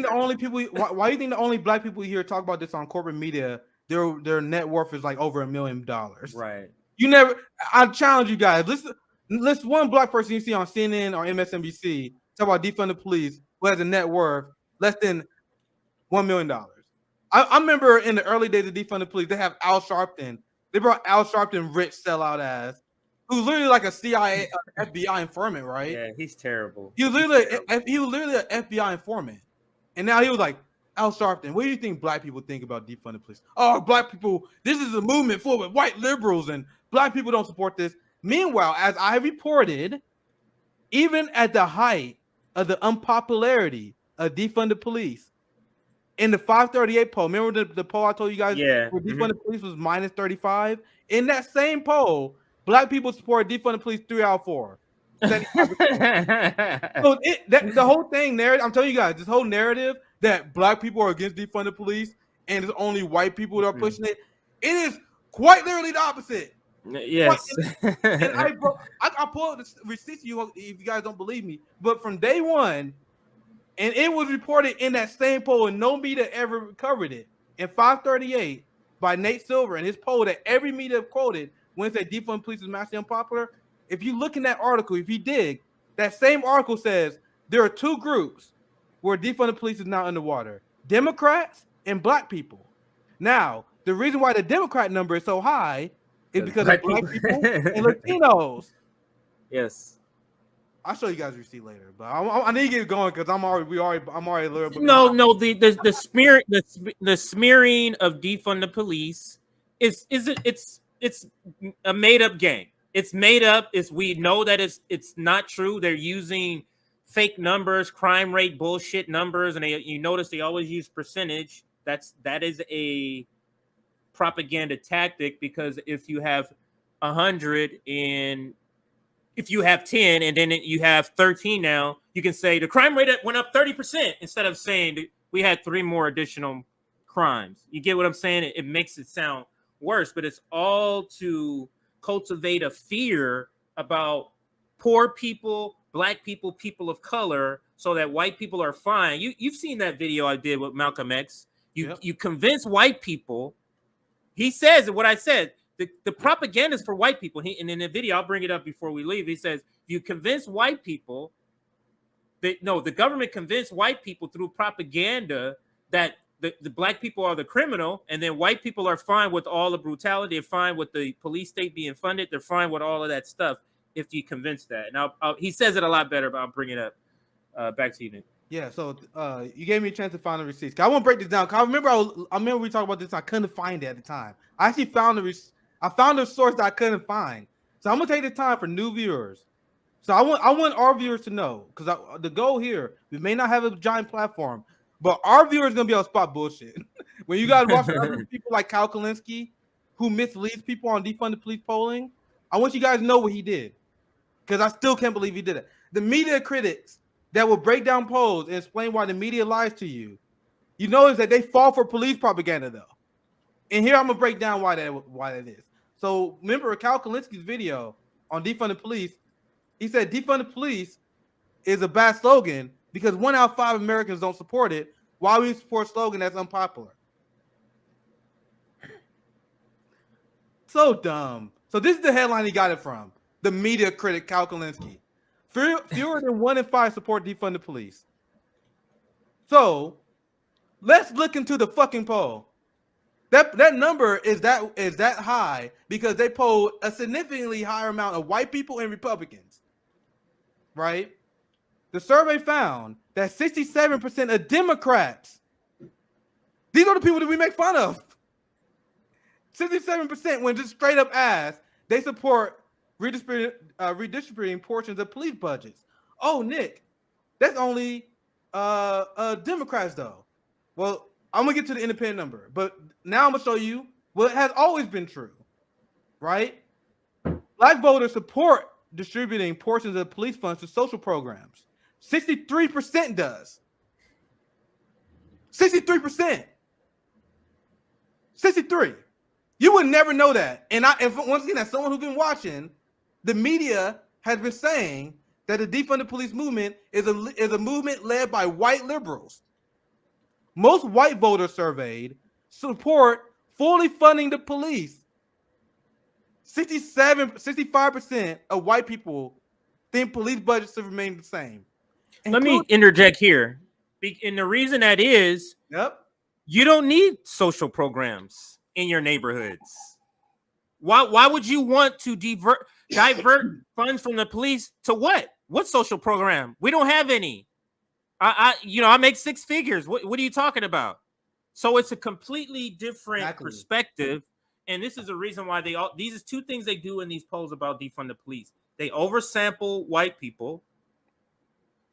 the only people? Why do you think the only black people here talk about this on corporate media? Their net worth is like over $1 million. Right. You never. I challenge you guys. List one black person you see on CNN or MSNBC talk about defund the police who has a net worth less than $1 million. I remember in the early days of defund the police, they have Al Sharpton. They brought Al Sharpton, rich sellout ass, who's literally like a CIA, FBI informant, right? Yeah, he's terrible. He was literally an FBI informant, and now he was like, Al Sharpton, what do you think black people think about defund the police? Oh, black people, this is a movement full of white liberals, and black people don't support this. Meanwhile, as I reported, even at the height of the unpopularity of defund the police, in the 538 poll, remember the poll I told you guys? Yeah. Where defund the police was minus 35? In that same poll, black people support defund the police 3 out of 4. So the whole thing narrative, I'm telling you guys, this whole narrative that black people are against defund the police and it's only white people that are pushing it, it is quite literally the opposite. Yes. And I pulled the receipts to you if you guys don't believe me, but from day one, and it was reported in that same poll, and no media ever covered it. In 538 by Nate Silver, and his poll that every media quoted when it said defund police is massively unpopular. If you look in that article, if you dig, that same article says there are two groups where defund the police is now underwater: Democrats and black people. Now, the reason why the Democrat number is so high is because of black people and Latinos. Yes. I'll show you guys a receipt later, but I need to get going because I'm already a little bit. No, the smearing of defund the police it's a made up game. It's made up. We know that it's not true. They're using fake numbers, crime rate bullshit numbers, and you notice they always use percentage. That is a propaganda tactic, because if you have 100 and if you have 10 and then you have 13 now, you can say the crime rate went up 30% instead of saying that we had 3 more additional crimes. You get what I'm saying? It makes it sound worse, but it's all to cultivate a fear about poor people, black people, people of color, so that white people are fine. You've seen that video I did with Malcolm X. You convince white people. He says what I said. The propaganda is for white people. And in the video, I'll bring it up before we leave. He says, you convince white people the government convinced white people through propaganda that the black people are the criminal, and then white people are fine with all the brutality. They're fine with the police state being funded. They're fine with all of that stuff if you convince that. Now, he says it a lot better, but I'll bring it up. Back to you, Nick. Yeah, so you gave me a chance to find the receipts. I won't break this down. I remember we talked about this. I couldn't find it at the time. I actually found I found a source that I couldn't find. So I'm gonna take the time for new viewers. So I want our viewers to know, because the goal here, we may not have a giant platform, but our viewers are gonna be able to spot bullshit. When you guys watch other people like Kyle Kalinske, who misleads people on defund the police polling, I want you guys to know what he did, because I still can't believe he did it. The media critics that will break down polls and explain why the media lies to you, you notice that they fall for police propaganda, though. And here I'm gonna break down why that is. So remember Kyle Kalinske's video on defund the police. He said defund the police is a bad slogan because 1 out of 5 Americans don't support it. Why would you support a slogan that's unpopular? So dumb. So this is the headline he got it from. The media critic Kyle Kalinske. Fewer than 1 in 5 support defund the police. So let's look into the fucking poll. That number is that high because they polled a significantly higher amount of white people and Republicans, right? The survey found that 67% of Democrats, these are the people that we make fun of. 67% when just straight up asked, they support redistributing portions of police budgets. Oh, Nick, that's only Democrats though. Well, I'm gonna get to the independent number, but now I'm gonna show you what has always been true, right? Black voters support distributing portions of police funds to social programs. 63% does. 63%. 63. You would never know that. And once again, as someone who's been watching, the media has been saying that the defund the police movement is a movement led by white liberals. most white voters surveyed support fully funding the police. 65% of white people think police budgets should remain the same. Let me interject here. And the reason that is, yep, you don't need social programs in your neighborhoods. Why would you want to divert funds from the police to what? What social program? We don't have any. I make six figures. What are you talking about? So it's a completely different perspective. And this is the reason why these are two things they do in these polls about defund the police. They oversample white people.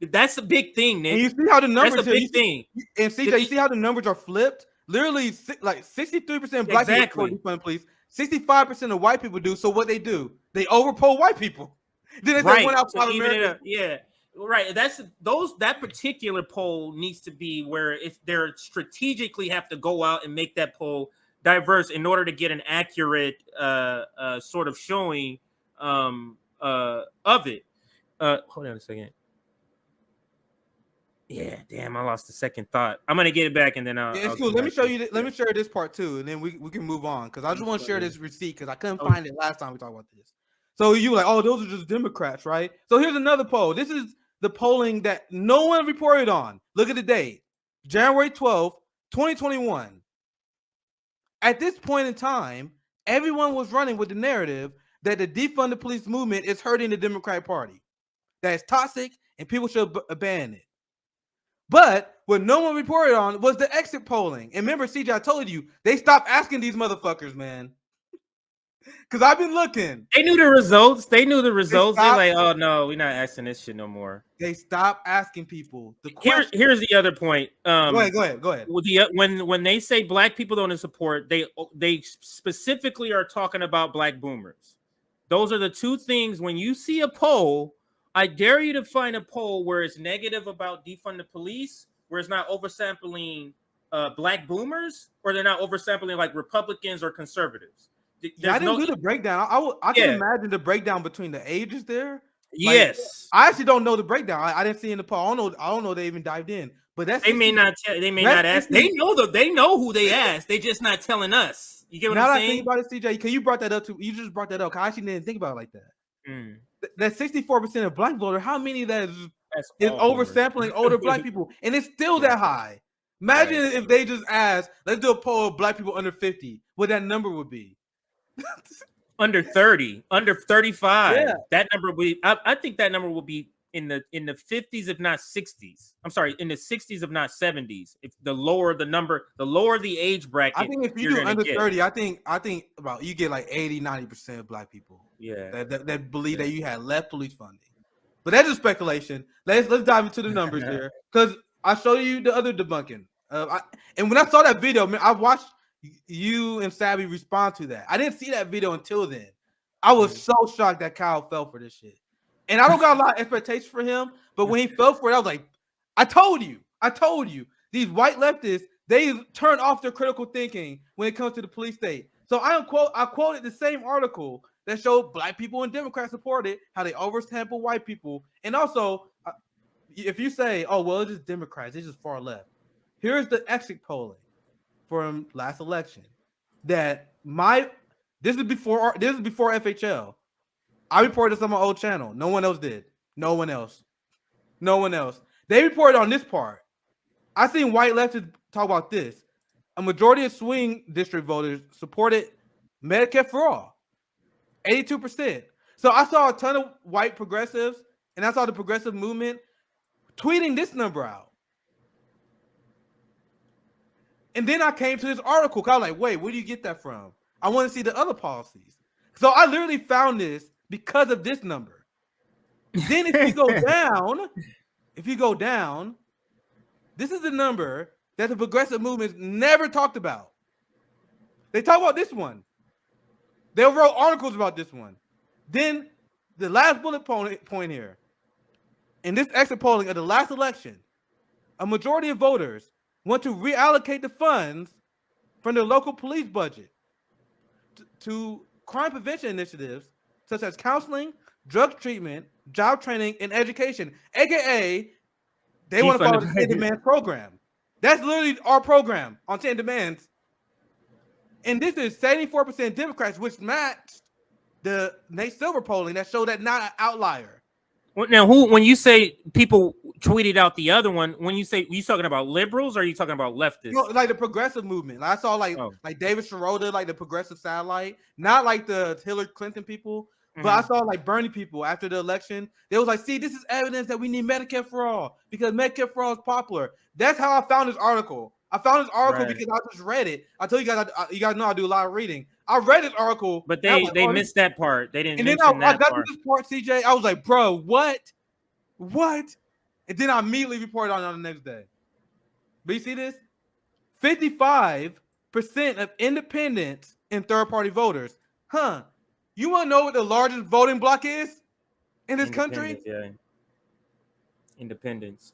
That's a big thing, Nick. And you see how the numbers That's a big thing. And CJ, you see how the numbers are flipped? Literally, like 63% black people defund the police, 65% of white people do. So what they do? They overpoll white people. Then they went outside America. Yeah. Right. That particular poll needs to be where they're strategically have to go out and make that poll diverse in order to get an accurate sort of showing of it. Hold on a second. Yeah, damn, I lost the second thought. I'm gonna get it back and then I'll. Yeah, it's cool. Let me show you. Let me share this part too, and then we can move on because I just want to share this receipt because I couldn't find it last time we talked about this. So you were like, oh, those are just Democrats, right? So here's another poll. This is the polling that no one reported on. Look at the date, January 12th, 2021. At this point in time, everyone was running with the narrative that the defund the police movement is hurting the Democratic Party, that it's toxic and people should abandon it. But what no one reported on was the exit polling. And remember, CJ, I told you, they stopped asking these motherfuckers, man. Because I've been looking. They knew the results. They're like, oh, no, we're not asking this shit no more. They stopped asking people. Here's the other point. Go ahead. When they say black people don't support, they specifically are talking about black boomers. Those are the two things. When you see a poll, I dare you to find a poll where it's negative about defund the police, where it's not oversampling black boomers, or they're not oversampling like Republicans or conservatives. I didn't do the breakdown. I can imagine the breakdown between the ages there. Yes, I actually don't know the breakdown. I didn't see in the poll. I don't know they even dived in. But they may not ask. They know who they asked. They just not telling us. You get what I'm saying? Now that I think about it, CJ, because you brought that up too. You just brought that up. I actually didn't think about it like that. That 64% of black voters, how many of that is oversampling older black people? And it's still that high. Imagine if they just asked, let's do a poll of black people under 50, what that number would be. Under 30, under 35. Yeah. That number will be, I think that number will be in the 50s, if not 60s. I'm sorry, in the 60s, if not 70s. If the lower the number, the lower the age bracket. I think if you do under 30, I think about you get like 80-90% of black people. Yeah, that believe that you had left police funding. But that's just speculation. Let's dive into the numbers here because I showed you the other debunking. And when I saw that video, man, I watched you and Savvy respond to that. I didn't see that video until then. I was so shocked that Kyle fell for this shit. And I don't got a lot of expectations for him, but when he fell for it, I was like, I told you. These white leftists, they turn off their critical thinking when it comes to the police state. So I quoted the same article that showed black people and Democrats supported how they oversample white people. And also, if you say, oh, well, it's just Democrats, it's just far left. Here's the exit polling from last election. This is before FHL. I reported this on my old channel. No one else did. No one else. They reported on this part. I seen white leftists talk about this. A majority of swing district voters supported Medicare for all. 82%. So I saw a ton of white progressives, and I saw the progressive movement tweeting this number out. And then I came to this article. I was like, wait, where do you get that from? I want to see the other policies. So I literally found this because of this number. Then if you go down, this is the number that the progressive movement never talked about. They talk about this one. They wrote articles about this one. Then the last bullet point here. In this exit polling of the last election, a majority of voters want to reallocate the funds from their local police budget to crime prevention initiatives such as counseling, drug treatment, job training, and education, aka they want to follow the in-demand program. That's literally our program on 10 demands. And this is 74% Democrats, which matched the Nate Silver polling that showed that not an outlier. Now, when you say people tweeted out the other one, when you say, you talking about liberals or are you talking about leftists? No, like the progressive movement. Like I saw like David Schroeder, like the progressive satellite, not like the Hillary Clinton people, but I saw like Bernie people after the election. They was like, see, this is evidence that we need Medicare for all because Medicare for all is popular. That's how I found this article. I found this article because I just read it. I told you guys, you guys know I do a lot of reading. I read this article, but they missed that part. They didn't. And then I got to this part, CJ. I was like, bro, what? And then I immediately reported on it the next day. But you see this? 55% of independents and third-party voters. Huh? You want to know what the largest voting bloc is in this country? Yeah. Independence.